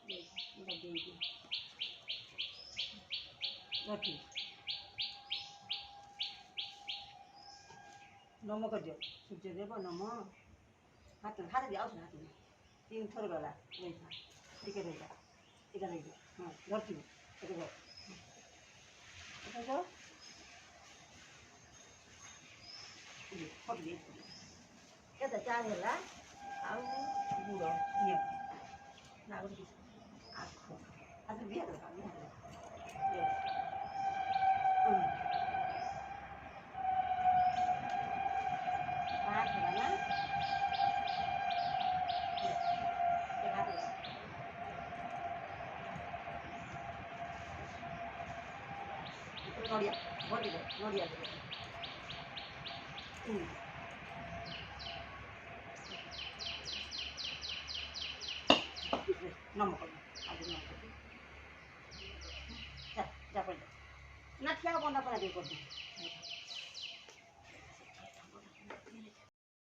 नम कर सूर्यदेव नम हाथ हाथ दिया हाथ 3 थर गला रहा टिके रहा इधर रही हाँ धरती केते चार है आउ गुड़ ना आख आज बिया नड़िया भरी नड़िया नमक आज नमक जा ना ठिया बंदा पड़ा कर